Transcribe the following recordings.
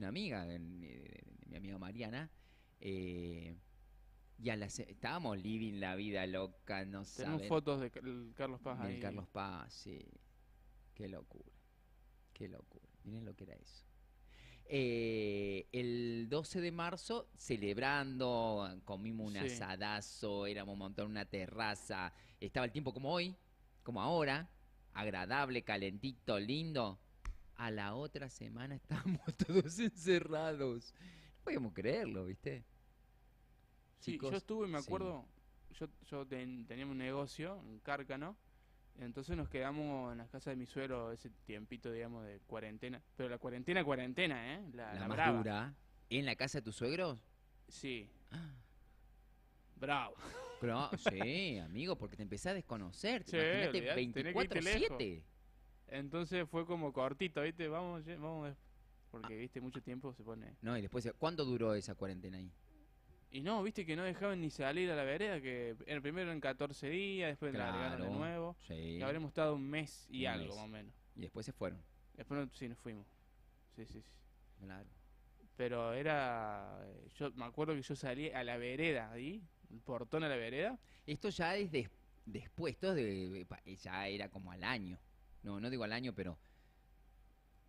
una amiga, mi amiga Mariana, eh, y estábamos living la vida loca, no Tenemos saben, fotos de Carlos Paz del ahí. Carlos Paz, sí, qué locura, qué locura, miren lo que era eso. El 12 de marzo, celebrando, comimos un Sí. asadazo, éramos un montón en una terraza, estaba el tiempo como hoy, como ahora, agradable, calentito, lindo. A la otra semana estábamos todos encerrados. No podíamos creerlo, ¿viste? Sí, yo Chicos, estuve, me sí. acuerdo, teníamos un negocio en Cárcano, entonces nos quedamos en las casas de mi suegro ese tiempito, digamos, de cuarentena. Pero la cuarentena, cuarentena, ¿eh? La, La la más brava. dura, en la casa de tus suegros. Sí, bravo. Pero, sí, amigo, porque te empecé a desconocer. Sí, Imagínate olvidate, tenés que irte lejos. 24/7. Entonces fue como cortito, ¿viste? Vamos, vamos, porque, ¿viste? Mucho tiempo se pone... No, y después, ¿cuánto duró esa cuarentena ahí? Y no, ¿viste? Que no dejaban ni salir a la vereda, que el primero eran 14 días, después la agregaron de Claro, nuevo, y sí, habremos estado un mes y un algo, más mes. o menos. Y después se fueron. Después sí nos fuimos. Sí, sí, sí. Claro. Pero era. Yo me acuerdo que yo salí a la vereda ahí, el portón a la vereda. Esto ya es después, esto ya era como al año. No, no digo al año, pero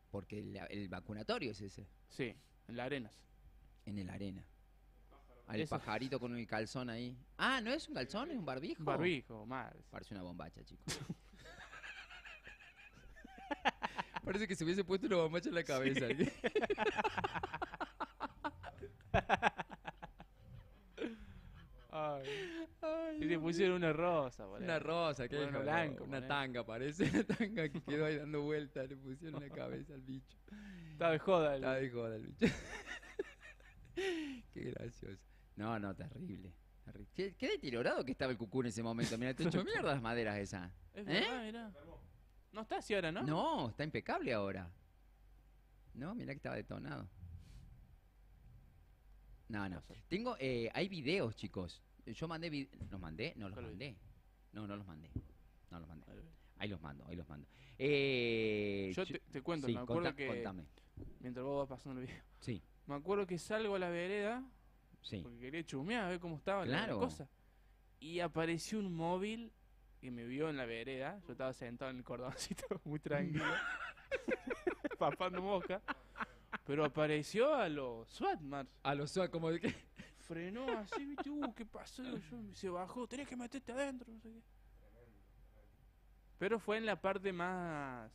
porque el vacunatorio es ese, Sí, en la Arenas. en el arena. Al Eso. pajarito con el calzón ahí. Ah, ¿no es un calzón? ¿Es un Un barbijo? barbijo, más. Parece una bombacha, chicos. Parece que se hubiese puesto una bombacha en la Sí. cabeza. Ay. Ay, Y le Dios mío. pusieron una rosa, Una boludo. rosa, que Bueno, dijo, blanco, una ponele. tanga, parece una tanga que quedó ahí dando vueltas, le pusieron en la cabeza al bicho. Estaba de joda Está el. de joda el bicho. Qué gracioso. No, no, terrible. Qué deteriorado que estaba el cucú en ese momento. Mira, te echó mierda las maderas esas. Es ¿Eh? verdad, mirá. No está así ahora, ¿no? No, está impecable ahora. No, mira que estaba detonado. No, no. Pasó. Hay videos, chicos. Yo mandé, ¿los mandé? No los ¿Cuál video? mandé. No, no los mandé. No los mandé. A ver. Ahí los mando, ahí los mando. Yo te cuento, Sí, me acuerdo que. contame. Mientras vos vas pasando el video. Sí, Me acuerdo que salgo a la vereda sí. porque quería chusmear, a ver cómo estaba la Claro. cosa. Y apareció un móvil que me vio en la vereda. Yo estaba sentado en el cordoncito, muy tranquilo, papando mosca. Pero apareció a los SWAT, Mars. A los como de que. Frenó así, ¿viste? ¿Qué pasó? Digo yo, se bajó, tenés que meterte adentro, no sé qué. Pero fue en la parte más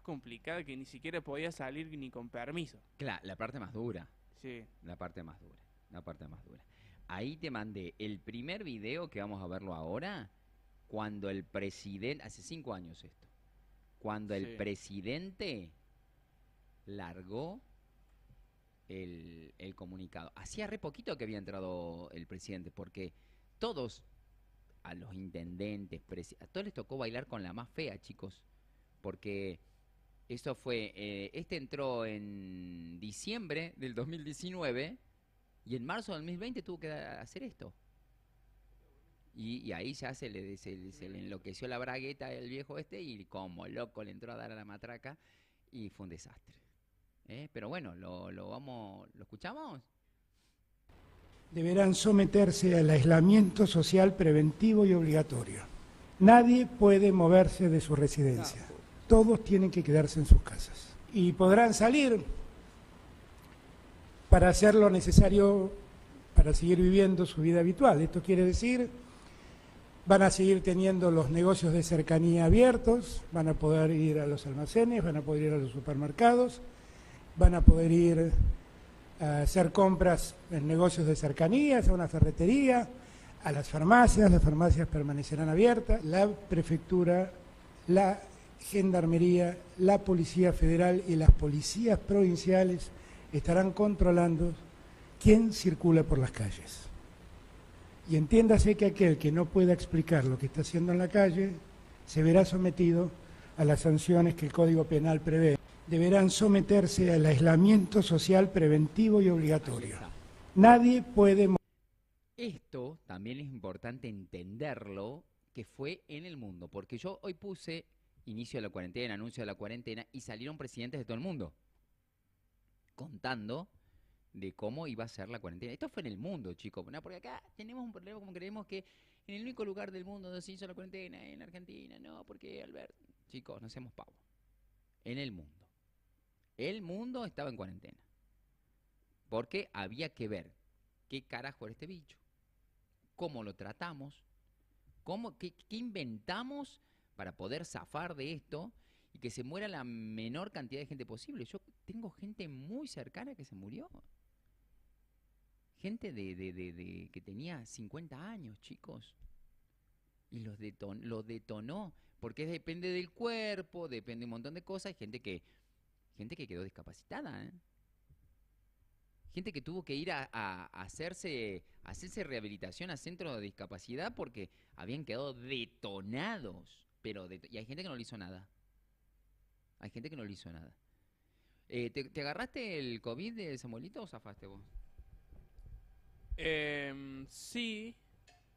complicada que ni siquiera podía salir ni con permiso. Claro, la parte más dura. Sí, La parte más dura. La parte más dura. Ahí te mandé el primer video que vamos a verlo ahora. Cuando el presidente. Hace 5 años esto. Cuando el sí. presidente largó el comunicado. Hacía re poquito que había entrado el presidente, porque todos, a los intendentes, a todos les tocó bailar con la más fea, chicos, porque eso fue, este entró en diciembre del 2019 y en marzo del 2020 tuvo que hacer esto. Y ahí ya se le enloqueció la bragueta del viejo este y como loco le entró a dar a la matraca y fue un desastre. Pero bueno, ¿lo escuchamos? Deberán someterse al aislamiento social preventivo y obligatorio. Nadie puede moverse de su residencia. Todos tienen que quedarse en sus casas. Y podrán salir para hacer lo necesario para seguir viviendo su vida habitual. Esto quiere decir, van a seguir teniendo los negocios de cercanía abiertos, van a poder ir a los almacenes, van a poder ir a los supermercados, van a poder ir a hacer compras en negocios de cercanías, a una ferretería, a las farmacias permanecerán abiertas, la prefectura, la gendarmería, la policía federal y las policías provinciales estarán controlando quién circula por las calles. Y entiéndase que aquel que no pueda explicar lo que está haciendo en la calle se verá sometido a las sanciones que el Código Penal prevé. Deberán someterse al aislamiento social preventivo y obligatorio. Nadie puede... Esto también es importante entenderlo, que fue en el mundo, porque yo hoy puse inicio de la cuarentena, anuncio de la cuarentena, y salieron presidentes de todo el mundo. contando de cómo iba a ser la cuarentena. Esto fue en el mundo, chicos, ¿no? Porque acá tenemos un problema como creemos que en el único lugar del mundo donde se hizo la cuarentena, en Argentina, no, porque Alberto, chicos, no seamos pavos. En el mundo. El mundo estaba en cuarentena. Porque había que ver qué carajo era este bicho, cómo lo tratamos, qué inventamos para poder zafar de esto y que se muera la menor cantidad de gente posible. Yo tengo gente muy cercana que se murió. Gente que tenía 50 años, chicos. Y los detonó. Porque depende del cuerpo, depende de un montón de cosas. Hay gente que quedó discapacitada, ¿eh? Gente que tuvo que ir a hacerse rehabilitación a centros de discapacidad porque habían quedado detonados. Y hay gente que no le hizo nada. Hay gente que no le hizo nada. ¿Te agarraste el COVID de Samuelito o zafaste vos? Sí,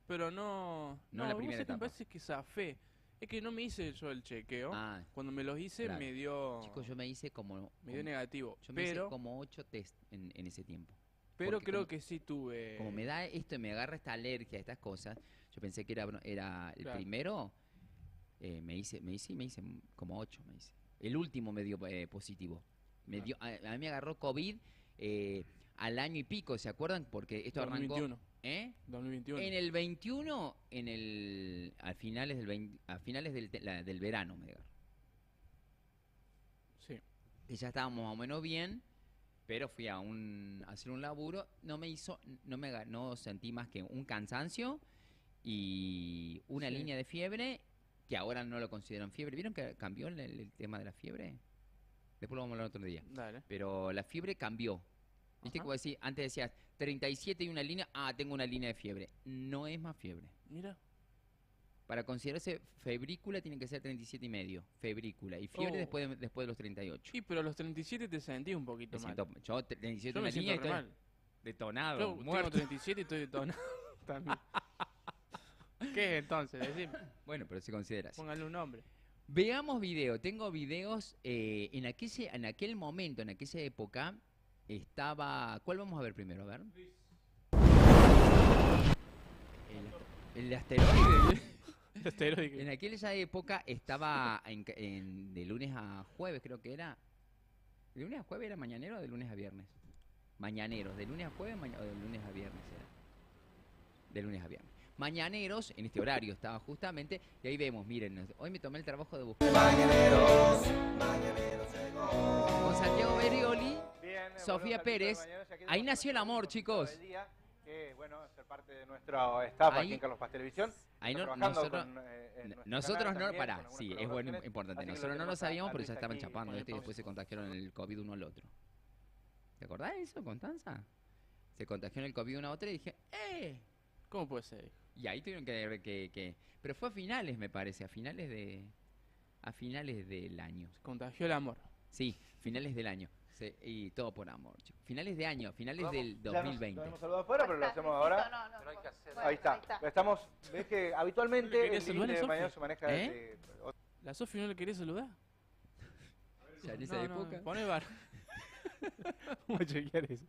pero no la primera vos sabés que etapa. me parece que zafé. Es que no me hice yo el chequeo. Ah, Cuando me los hice claro. me dio chicos, yo me hice me dio negativo. Yo me hice Pero como 8 test en ese tiempo. pero porque creo como- que sí tuve. Como me da esto y me agarra esta alergia a estas cosas, yo pensé que era el Claro. primero, me hice como 8, me hice. El último me dio positivo. A mí me agarró COVID al año y pico, ¿se acuerdan? Porque esto arrancó... 2021. ¿Eh? 2021. En el 21, a finales del verano me agarró. Sí. Y ya estábamos más o menos bien, pero fui a hacer un laburo, no sentí más que un cansancio y una Sí. línea de fiebre, que ahora no lo consideran fiebre. ¿Vieron que cambió el tema de la fiebre? Después lo vamos a hablar otro día. Dale. Pero la fiebre cambió. ¿Viste Ajá. que vos decís, antes decías 37 y una línea, tengo una línea de fiebre? No es más fiebre. Mira. Para considerarse febrícula tiene que ser 37 y medio, febrícula. Y fiebre Oh. después de los 38. Sí, pero a los 37 te sentí un poquito Me mal. siento, yo 37 Yo una me línea y siento re estoy mal. detonado, Yo tengo muerto. 37 y estoy detonado también. ¿Qué es entonces? Decime. Bueno, pero se considera así. Póngale un nombre. Veamos video. Tengo videos en aquel momento, en aquella época, estaba... ¿Cuál vamos a ver primero? A ver. El asteroide. En aquella época estaba de lunes a jueves, creo que era. ¿De lunes a jueves era mañanero o de lunes a viernes? Mañaneros, de lunes a jueves o de lunes a viernes era. De lunes a viernes. Mañaneros, en este horario estaba justamente, y ahí vemos, miren, hoy me tomé el trabajo de buscar. Con Santiago Berioli, Bien, Sofía volvemos Pérez. aquí mañana, ya quedamos Ahí nació el con amor, el chicos. del día, que, bueno, ser parte de nuestro staff Ahí- aquí en Carlos Paz Televisión. Ahí Está no, trabajando nosotros, con, en nuestro nosotros canal no, también, pará, con algunas sí, es bueno, colaboraciones. importante. Así que Nosotros no lo tenemos sabíamos, a pero Luis ya estaban aquí chapando con esto y después se nosotros. contagiaron el COVID uno al otro. ¿Te acordás de eso, Constanza? Se contagiaron el COVID uno a otro y dije, ¡eh! ¿Cómo puede ser? Y ahí tuvieron que... Pero fue a finales, me parece, a finales del año. Contagió el amor. Sí, finales del año. Y todo por amor, chicos. Finales de año, finales del Ya 2020. Nos hemos saludado afuera, pero lo hacemos ahora. Pero hay que hacer. Ahí está. Estamos, ves que habitualmente ¿No le quería el saludar living a de Sofi? mañana se maneja ¿Eh? desde... ¿La Sofi no le quería saludar? Ya en esa época. Pone bar. Vamos a chequear eso.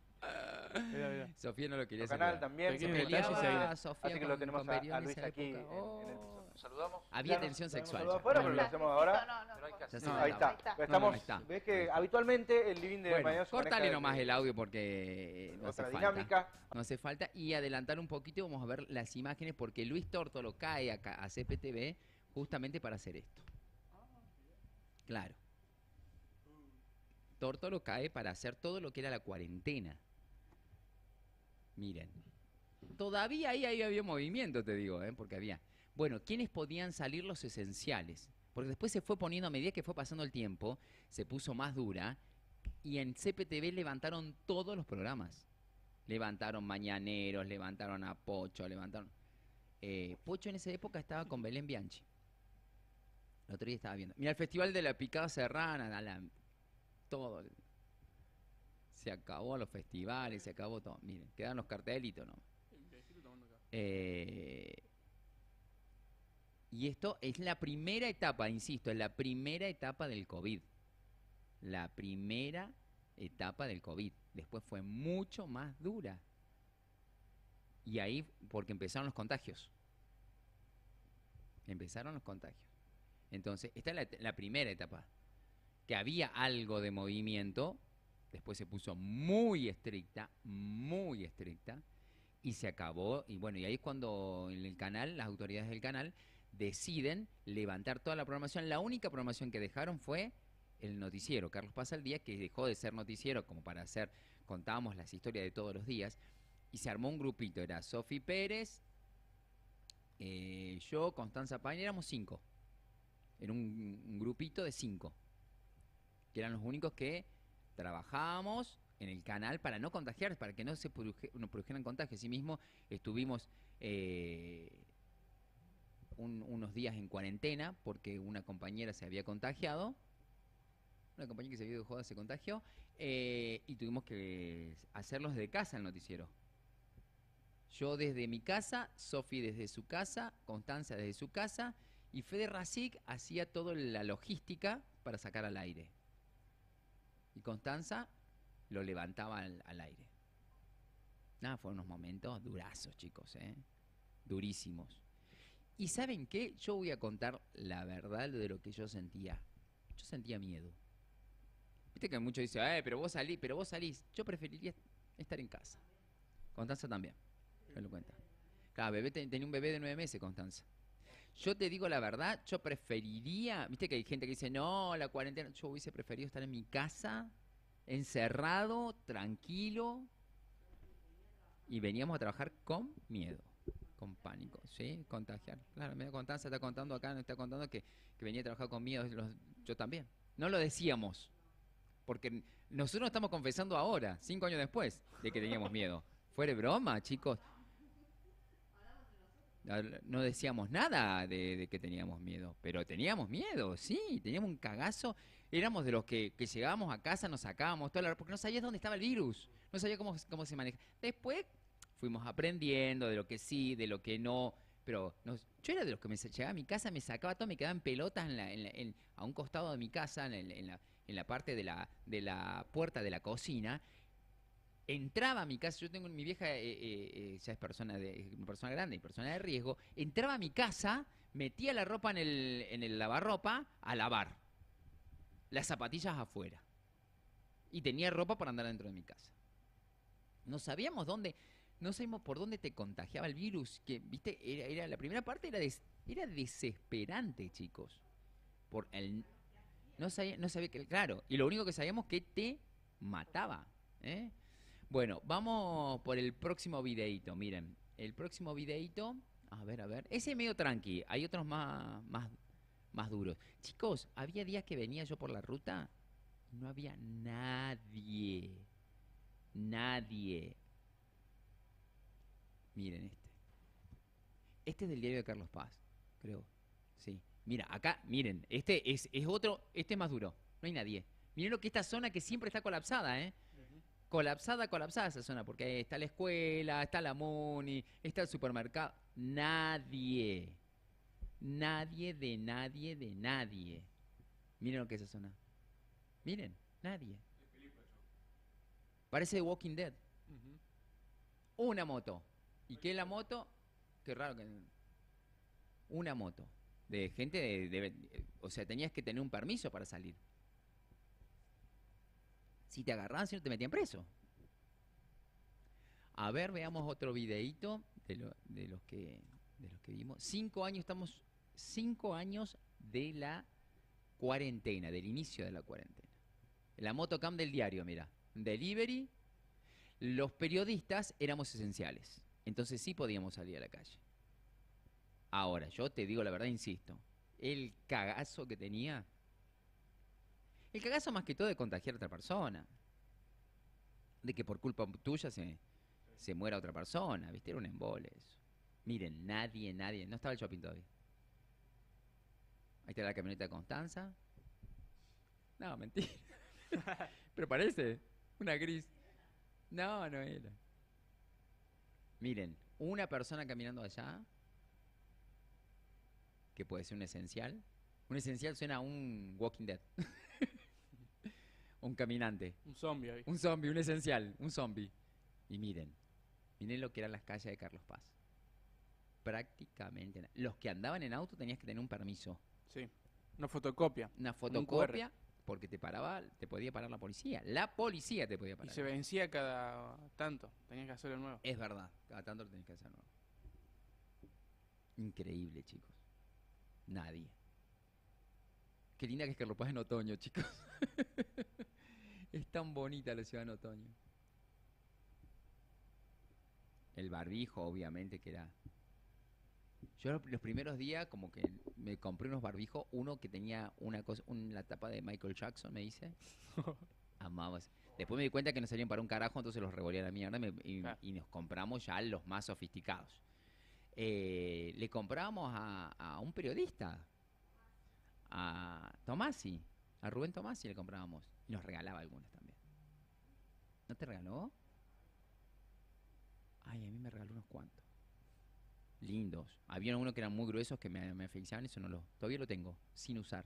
Mirá, mirá. Sofía no lo quería Nuestro canal saludar. también. Pequeño se detalle, peleaba, Zaira. Sofía así que lo con tenemos Berioni a en Luis esa aquí en época. el Oh. Saludamos. Había Ya tensión nos hemos sexual. saludado ya. afuera, pero lo hacemos ahora. Pero hay que Ya hacer. se Ahí notaba. está. Estamos, Ahí está. ves que habitualmente el living de Bueno, mañana se córtale maneja nomás desde el audio porque no hace otra falta. dinámica. No hace falta. Y adelantar un poquito y vamos a ver las imágenes porque Luis Tórtolo cae acá a CPTV justamente para hacer esto. Claro. Tórtolo cae para hacer todo lo que era la cuarentena. Miren. Todavía ahí había movimiento, te digo, porque había... Bueno, ¿quiénes podían salir los esenciales? Porque después se fue poniendo, a medida que fue pasando el tiempo, se puso más dura y en CPTV levantaron todos los programas. Levantaron Mañaneros, levantaron a Pocho, levantaron... Pocho en esa época estaba con Belén Bianchi. El otro día estaba viendo. Mira, el Festival de la Picada Serrana, todo. Se acabó los festivales, se acabó todo. Miren, quedan los cartelitos, ¿no? Y esto es la primera etapa, insisto, es la primera etapa del COVID. La primera etapa del COVID. Después fue mucho más dura. Y ahí, porque empezaron los contagios. Empezaron los contagios. Entonces, esta es la primera etapa. Que había algo de movimiento, después se puso muy estricta, y se acabó. Y bueno, y ahí es cuando en el canal, las autoridades del canal, deciden levantar toda la programación. La única programación que dejaron fue el noticiero. Carlos Paz al Día, que dejó de ser noticiero como para hacer, contábamos las historias de todos los días, y se armó un grupito. Era Sofi Pérez, yo, Constanza Paine, éramos 5. Era un grupito de 5, que eran los únicos que trabajábamos en el canal para no contagiar, para que no se produjeran contagios. Asimismo, estuvimos unos días en cuarentena porque una compañera se había contagiado, una compañera que se había de joda se contagió, y tuvimos que hacerlos desde casa el noticiero. Yo desde mi casa, Sofi desde su casa, Constanza desde su casa, y Fede Racic hacía toda la logística para sacar al aire. Y Constanza lo levantaba al aire. Nada, fueron unos momentos durazos, chicos, durísimos. ¿Y saben qué? Yo voy a contar la verdad de lo que yo sentía. Yo sentía miedo. Viste que muchos dicen, pero vos salís. Yo preferiría estar en casa. Constanza también, me lo cuenta. Claro, tenía un bebé de 9 meses, Constanza. Yo te digo la verdad, yo preferiría, viste que hay gente que dice, no, la cuarentena, yo hubiese preferido estar en mi casa, encerrado, tranquilo, y veníamos a trabajar con miedo, con pánico, ¿sí? Contagiar. Claro, Constanza está contando acá, nos está contando que venía a trabajar con miedo, yo también. No lo decíamos, porque nosotros estamos confesando ahora, 5 años después, de que teníamos miedo. Fuera de broma, chicos. No decíamos nada de que teníamos miedo, pero teníamos miedo, sí, teníamos un cagazo. Éramos de los que llegábamos a casa, nos sacábamos toda la... porque no sabías dónde estaba el virus, no sabía cómo se maneja. Después fuimos aprendiendo de lo que sí, de lo que no, pero yo era de los que llegaba a mi casa, me sacaba todo, me quedaba en pelotas a un costado de mi casa, en la parte de la puerta de la cocina. Entraba a mi casa, yo tengo mi vieja, ya es persona grande y persona de riesgo, entraba a mi casa, metía la ropa en el lavarropa a lavar, las zapatillas afuera, y tenía ropa para andar dentro de mi casa. No sabíamos por dónde te contagiaba el virus, que, viste, era la primera parte era desesperante, chicos, no sabía que, claro, y lo único que sabíamos que te mataba, ¿eh? Bueno, vamos por el próximo videíto. Miren, el próximo videíto, a ver, ese es medio tranqui, hay otros más duros. Chicos, había días que venía yo por la ruta y no había nadie. Miren este es del diario de Carlos Paz, creo, sí. Mira, acá, miren, este es otro, este es más duro, no hay nadie. Miren lo que esta zona que siempre está colapsada, colapsada esa zona, porque está la escuela, está la Muni, está el supermercado. Nadie. De nadie. Miren lo que es esa zona. Miren, nadie. Parece The Walking Dead. Una moto. ¿Y qué es la moto? Qué raro que... Una moto. De gente o sea, tenías que tener un permiso para salir. Si te agarraban, si no te metían preso. A ver, veamos otro videíto de los que vimos. 5 años, estamos 5 años de la cuarentena, del inicio de la cuarentena. La motocam del diario, mira. Delivery. Los periodistas éramos esenciales. Entonces sí podíamos salir a la calle. Ahora, yo te digo la verdad, insisto. El cagazo que tenía... El cagazo más que todo de contagiar a otra persona. De que por culpa tuya se muera otra persona, ¿viste? Era un embole eso. Miren, nadie. No estaba el shopping todavía. Ahí está la camioneta de Constanza. No, mentira. Pero parece una gris. No era. Miren, una persona caminando allá, que puede ser un esencial. Un esencial suena a un Walking Dead. Un caminante. Un zombie ahí. Un zombie, un esencial, un zombie. Y miren lo que eran las calles de Carlos Paz. Prácticamente nada. Los que andaban en auto tenías que tener un permiso. Sí. Una fotocopia. Una QR. fotocopia, porque te podía parar la policía. La policía te podía Y parar. se vencía cada tanto. Tenías que hacerlo nuevo. Es verdad, cada tanto lo tenés que hacer nuevo. Increíble, chicos. Nadie. Qué linda que es Carlos Paz en otoño, chicos. Es tan bonita la ciudad en otoño. El barbijo, obviamente, que era... Yo los primeros días como que me compré unos barbijos, uno que tenía la tapa de Michael Jackson, me dice. Amaba. Después me di cuenta que no salían para un carajo, entonces los revolví a la mierda y nos compramos ya los más sofisticados. Le comprábamos a un periodista, a Tomasi, a Rubén Tomasi le comprábamos. Y nos regalaba algunos también. ¿No te regaló? Ay, a mí me regaló unos cuantos. Lindos. Había unos que eran muy gruesos que me asfixiaban, eso todavía lo tengo, sin usar.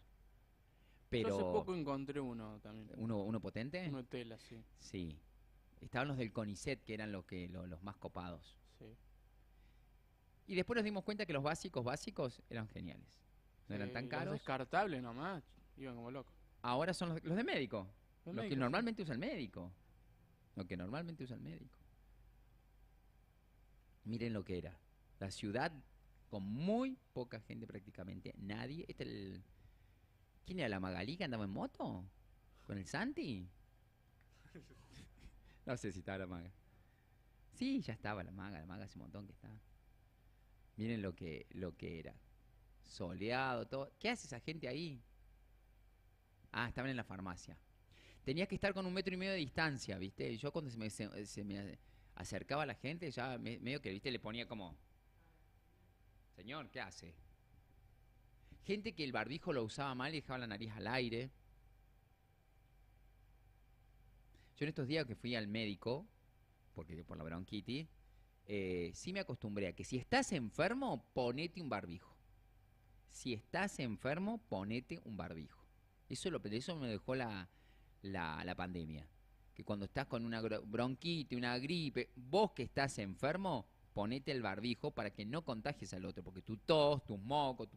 Pero Yo hace poco encontré uno también. ¿Uno potente? Uno de tela, sí. Sí. Estaban los del CONICET, que eran los más copados. Sí. Y después nos dimos cuenta que los básicos eran geniales. No eran tan Los caros. descartables nomás. Iban como locos. Ahora son los de médico. Los que médicos, normalmente usa el médico. Lo que normalmente usa el médico. Miren lo que era. La ciudad con muy poca gente prácticamente. Nadie. ¿Quién era la Magalí que andaba en moto? ¿Con el Santi? No sé si estaba la Maga. Sí, ya estaba la Maga hace un montón que está. Miren lo que era. Soleado, todo. ¿Qué hace esa gente ahí? Ah, estaban en la farmacia. Tenías que estar con 1,5 metros de distancia, ¿viste? Y yo cuando se me acercaba a la gente, ya medio que, ¿viste? Le ponía como... Señor, ¿qué hace? Gente que el barbijo lo usaba mal y dejaba la nariz al aire. Yo en estos días que fui al médico, porque por la bronquitis, sí me acostumbré a que si estás enfermo, ponete un barbijo. Si estás enfermo, ponete un barbijo. Eso me dejó la pandemia. Que cuando estás con una bronquitis, una gripe, vos que estás enfermo, ponete el barbijo para que no contagies al otro. Porque tu tos, tus mocos,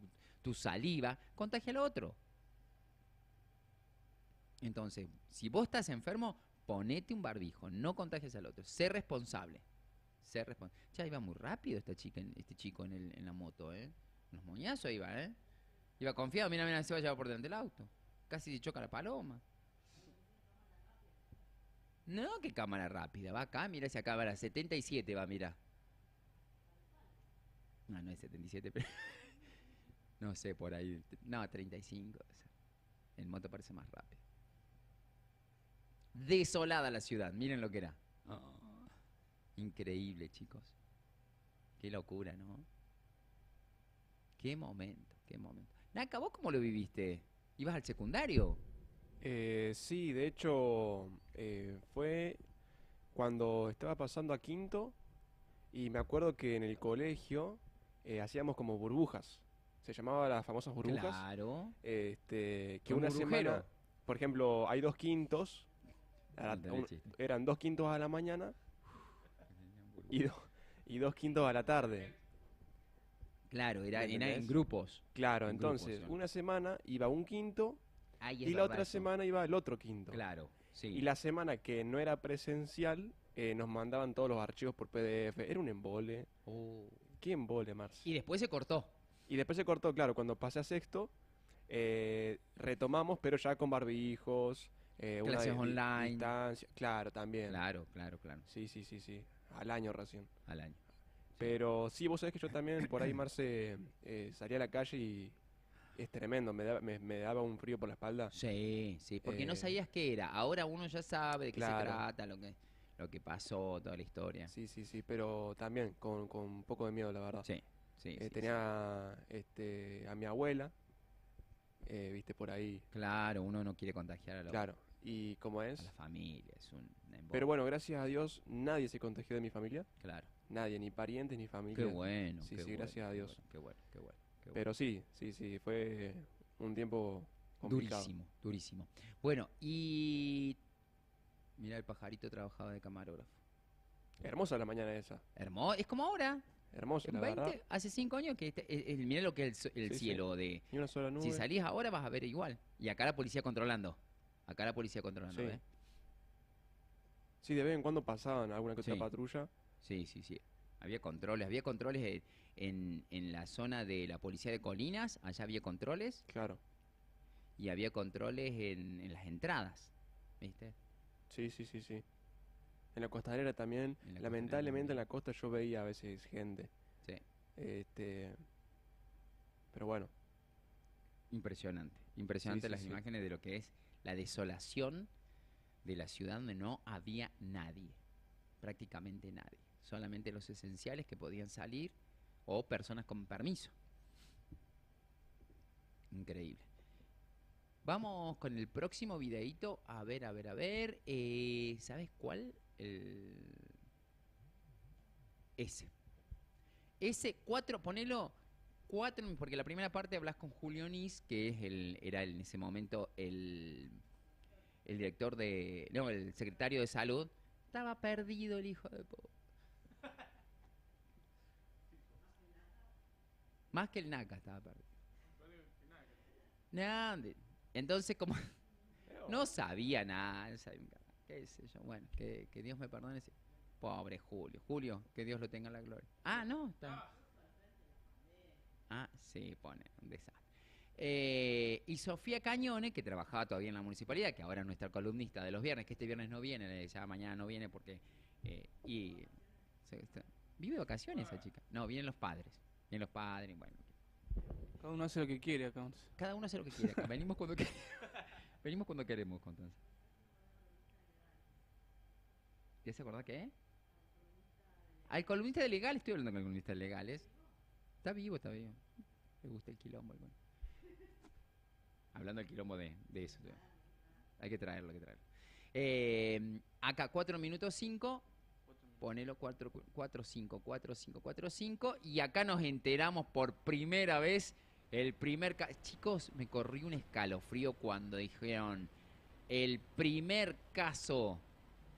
tu saliva, contagia al otro. Entonces, si vos estás enfermo, ponete un barbijo, no contagies al otro. Sé responsable. Ya iba muy rápido este chico en la moto, ¿eh? Unos moñazos iba, ¿eh? Iba confiado, mira, se va a llevar por delante del auto. Casi se choca la paloma. No, qué cámara rápida. Va acá, mira esa cámara. 77 va, mira. No es 77, pero... no sé, por ahí. No, 35. O sea, el moto parece más rápido. Desolada la ciudad. Miren lo que era. Oh, increíble, chicos. Qué locura, ¿no? Qué momento, qué momento. Naka, ¿vos cómo lo viviste? ¿Ibas al secundario? Sí, de hecho, fue cuando estaba pasando a quinto y me acuerdo que en el colegio hacíamos como burbujas. Se llamaba las famosas burbujas. Claro. Que Un una burbujero. semana, por ejemplo, hay 2 quintos, Ándale, chiste. eran 2 quintos a la mañana y 2 quintos a la tarde. Claro, era en ¿Entendés? grupos. Claro, En grupos, entonces, ¿no? una semana iba un quinto Ay, y es la verdad otra eso. semana iba el otro quinto. Claro, sí. Y la semana que no era presencial, nos mandaban todos los archivos por PDF. Era un embole. Oh. ¿Qué embole, Mars? Y después se cortó. Y después se cortó, claro, cuando pasé a sexto, retomamos, pero ya con barbijos, una Clases online. distancia. Claro, también. Claro. Sí. Al año recién. Al año. Pero sí, vos sabés que yo también por ahí, Marce, salí a la calle y es tremendo. Me daba un frío por la espalda. Sí, porque no Eh, sabías qué era. Ahora uno ya sabe de qué se Claro. trata, lo que pasó, toda la historia. Sí, pero también con un poco de miedo, la verdad. Sí. Tenía a mi abuela, viste, por ahí. Claro, uno no quiere contagiar Claro, y como a es. la familia. Es un embole. Pero bueno, gracias a Dios, nadie se contagió de mi familia. Claro. Nadie, ni parientes, ni familia. Qué bueno. Sí, qué sí, bueno, gracias a qué Dios. Qué bueno. Pero sí, fue un tiempo complicado. Durísimo, durísimo. Bueno, y mira, el pajarito trabajaba de camarógrafo. Hermosa la mañana esa. Hermoso, es como ahora. Hermosa, En la 20, verdad. hace 5 años que mira lo que es el Sí, sí. cielo de. Ni una sola nube. Si salís ahora vas a ver igual. Y acá la policía controlando. Acá la policía controlando, Sí. ¿eh? Sí, de vez en cuando pasaban alguna que otra Sí. patrulla. Sí, sí, sí. Había controles en la zona de la policía de Colinas, allá había controles, Claro. y había controles en las entradas, ¿viste? Sí, sí, sí, sí. En la costanera también. En la costanera Lamentablemente en también. la costa yo veía a veces gente. Sí, Pero bueno, impresionante. Impresionante sí, las sí. imágenes de lo que es la desolación de la ciudad donde no había nadie, prácticamente nadie. Solamente los esenciales que podían salir o personas con permiso. Increíble. Vamos con el próximo videíto. A ver, a ver, a ver. ¿Sabes cuál? Ese. Ese 4, ponelo 4, porque la primera parte hablas con Julio Nis, que es era en ese momento el director de. No, el secretario de salud. Estaba perdido el hijo de po. Más que el NACA estaba perdido. No, entonces como no sabía nada, no sabía, qué sé yo, bueno, que Dios me perdone. Pobre Julio. Julio, que Dios lo tenga en la gloria. Ah, no, está. Ah, sí, pone, un desastre. Y Sofía Cañone, que trabajaba todavía en la municipalidad, que ahora es nuestra columnista de los viernes, que este viernes no viene, ya mañana no viene porque... ¿vive de vacaciones esa chica? No, vienen los padres. Vienen los padres, bueno. Cada uno hace lo que quiere acá. Cada uno hace lo que quiere acá. Venimos cuando venimos cuando queremos, Constanza. ¿Ya se acordás qué? Al columnista de legales, estoy hablando con el columnista de legales. Está vivo, está vivo. Le gusta el quilombo. Bueno. Hablando del quilombo de eso. Hay que traerlo, hay que traerlo. Acá 4 minutos 5. Ponelo 4, 5, 4, 5, 4, 5. Y acá nos enteramos por primera vez. El primer chicos, me corrió un escalofrío cuando dijeron el primer caso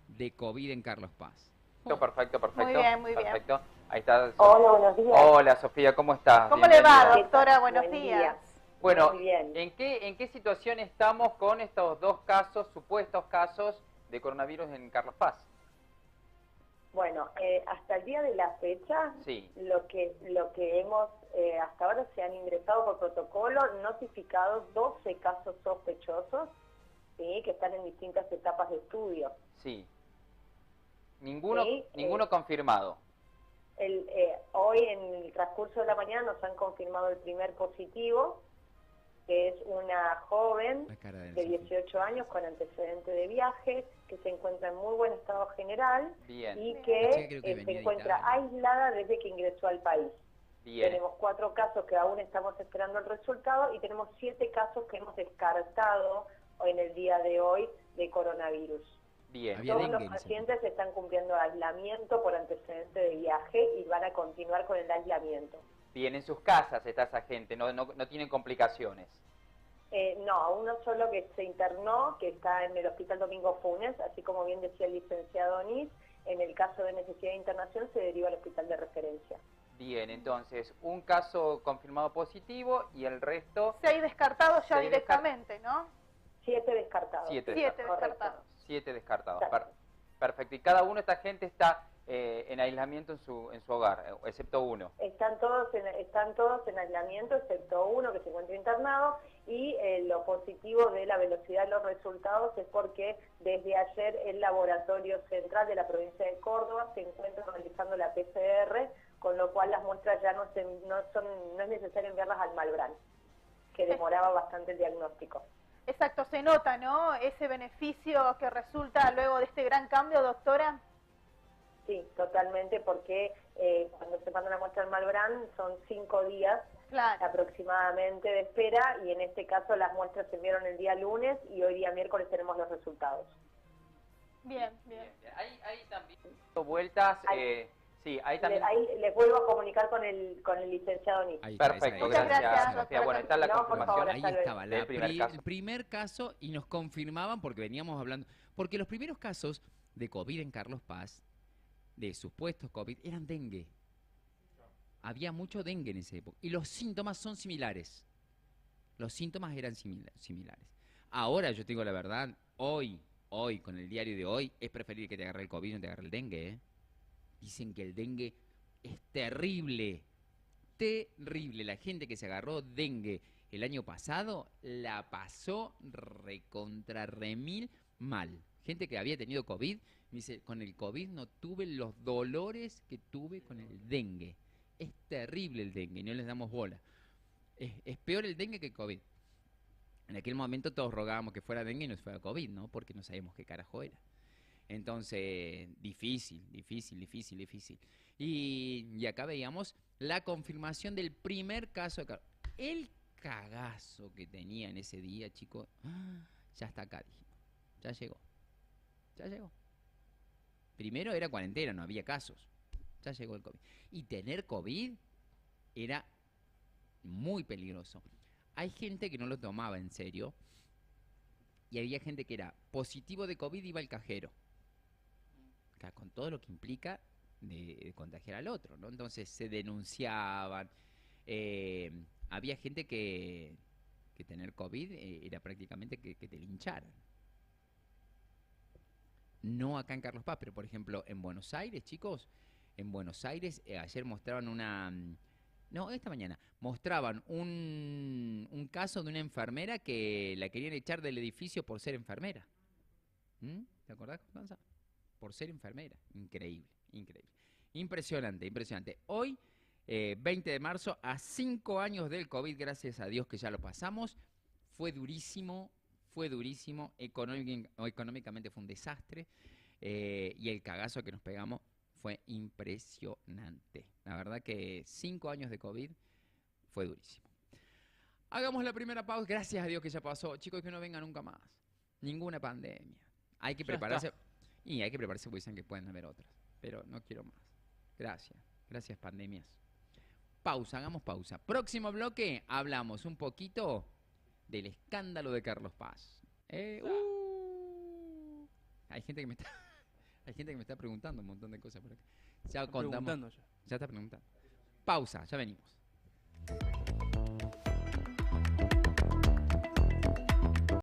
de COVID en Carlos Paz. Perfecto. Muy bien, muy bien. Perfecto. Ahí está. Hola, buenos días. Hola, Sofía, ¿cómo estás? ¿Cómo le va, Bienvenida. doctora? Buenos Buen días. día. Bueno, Muy bien. ¿en qué situación estamos con estos dos casos, supuestos casos de coronavirus en Carlos Paz? Bueno, hasta el día de la fecha, Sí. lo que hemos, hasta ahora se han ingresado por protocolo notificados 12 casos sospechosos, ¿sí? Que están en distintas etapas de estudio. Sí. Ninguno, Sí, ninguno confirmado. Hoy en el transcurso de la mañana nos han confirmado el primer positivo, que es una joven La cara de 18 años con antecedente de viaje, que se encuentra en muy buen estado general Bien. y La chica que creo que venía se de encuentra Italia. aislada desde que ingresó al país. Bien. Tenemos 4 casos que aún estamos esperando el resultado y tenemos 7 casos que hemos descartado en el día de hoy de coronavirus. Bien. Todos dengue los en ese pacientes están cumpliendo aislamiento por antecedente de viaje y van a continuar con el aislamiento. Bien, en sus casas está esa gente, no tienen complicaciones. No, a uno solo que se internó, que está en el Hospital Domingo Funes, así como bien decía el licenciado Nis, en el caso de necesidad de internación se deriva al hospital de referencia. Bien, entonces, un caso confirmado positivo y el resto... 6 descartados ya 6 directamente, ¿no? 7 descartados. 7 7 Correcto. descartados. 7 descartados. Exacto. Perfecto. Y cada uno de esta gente está en aislamiento en su hogar, excepto uno. Están todos en aislamiento, excepto uno que se encuentra internado, y lo positivo de la velocidad de los resultados es porque desde ayer el laboratorio central de la provincia de Córdoba se encuentra realizando la PCR, con lo cual las muestras ya no es necesario enviarlas al Malbrán, que demoraba bastante el diagnóstico. Exacto, se nota, ¿no? Ese beneficio que resulta luego de este gran cambio, doctora. Sí, totalmente, porque cuando se manda una muestra al Malbrán son 5 días Claro. aproximadamente de espera, y en este caso las muestras se enviaron el día lunes y hoy día miércoles tenemos los resultados. Bien, bien. Hay también vueltas, Sí, ahí también. Ahí les vuelvo a comunicar con el licenciado Nietzsche. Ahí está, Perfecto, Muchas gracias, gracias, Sofía. doctora Bueno, está la No, por favor, confirmación. Ahí hasta luego. estaba del primer caso. el primer caso y nos confirmaban porque veníamos hablando, porque los primeros casos de COVID en Carlos Paz, de supuestos COVID, eran dengue. Había mucho dengue en esa época y los síntomas son similares. Los síntomas eran similares. Ahora yo te digo la verdad, hoy, con el diario de hoy, es preferible que te agarre el COVID y no te agarre el dengue, ¿eh? Dicen que el dengue es terrible. Terrible. La gente que se agarró dengue el año pasado la pasó recontra remil mal. Gente que había tenido COVID, me dice, con el COVID no tuve los dolores que tuve con el dengue. Es terrible el dengue, no les damos bola. Es peor el dengue que el COVID. En aquel momento todos rogábamos que fuera dengue y no fuera COVID, ¿no? Porque no sabíamos qué carajo era. Entonces, difícil. Y acá veíamos la confirmación del primer caso de el cagazo que tenía en ese día, chicos. Ya está acá, dijimos. Ya llegó. Primero era cuarentena, no había casos. Ya llegó el COVID. Y tener COVID era muy peligroso. Hay gente que no lo tomaba en serio y había gente que era positivo de COVID y iba al cajero. Con todo lo que implica de contagiar al otro, ¿no? Entonces se denunciaban. Había gente que tener COVID era prácticamente que te lincharan. No acá en Carlos Paz, pero por ejemplo en Buenos Aires, chicos, en Buenos Aires ayer mostraban esta mañana mostraban un caso de una enfermera que la querían echar del edificio por ser enfermera. ¿Te acordás, Constanza? Por ser enfermera. Increíble. Impresionante. Hoy, 20 de marzo, a 5 años del COVID, gracias a Dios que ya lo pasamos, fue durísimo, económicamente fue un desastre, y el cagazo que nos pegamos fue impresionante. La verdad que 5 años de COVID fue durísimo. Hagamos la primera pausa, gracias a Dios que ya pasó. Chicos, que no venga nunca más. Ninguna pandemia. Hay que prepararse. Y hay que prepararse porque dicen que pueden haber otras. Pero no quiero más. Gracias pandemias. Hagamos pausa. Próximo bloque, hablamos un poquito del escándalo de Carlos Paz. Hay gente que me está preguntando un montón de cosas por acá. Ya contamos. Ya está preguntando. Pausa, ya venimos.